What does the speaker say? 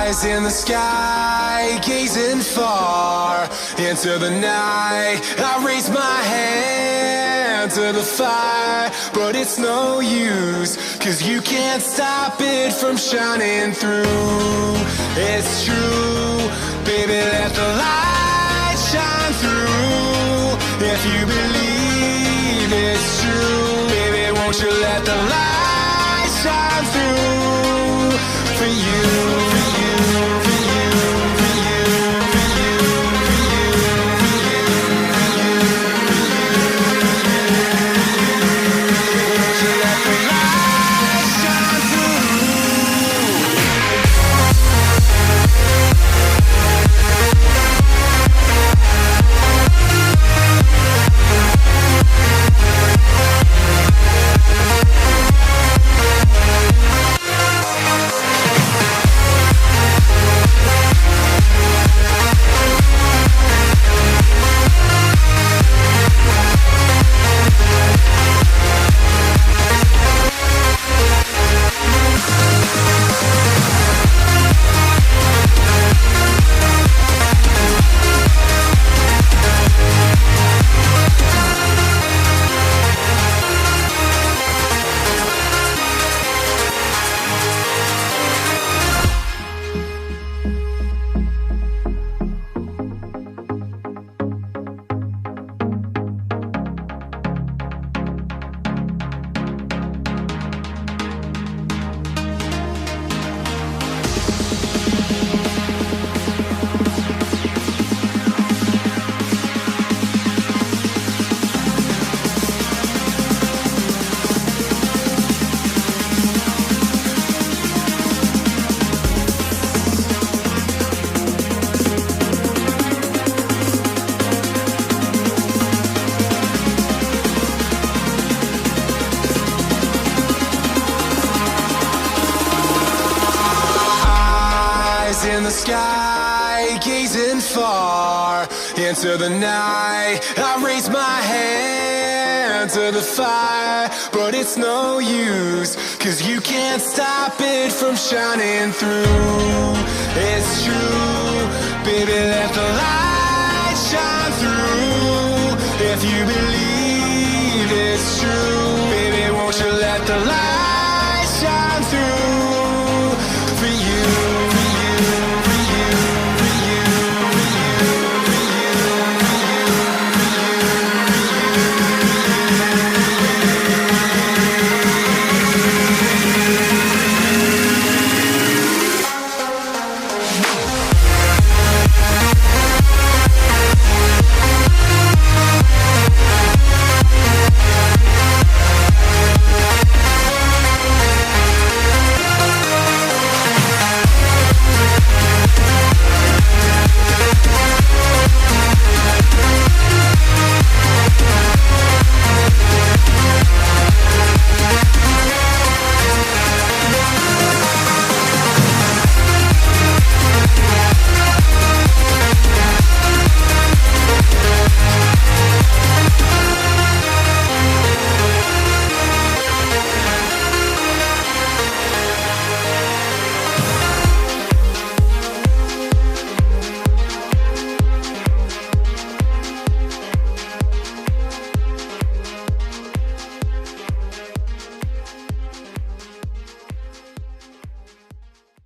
eyes in the sky, gazing far into the night. I raise my hand to the fire, but it's no use, 'cause you can't stop it from shining through. It's true, baby, let the light shine through. If you believe it's true, baby, won't you let the light shine through for you, for you, for you, for you, for you, for you, for you, for you, won't you let the light shine through? Eyes in the sky, gazing far into the night. I raise my hand to the fire, but it's no use, 'cause you can't stop it from shining through. It's true, baby, let the light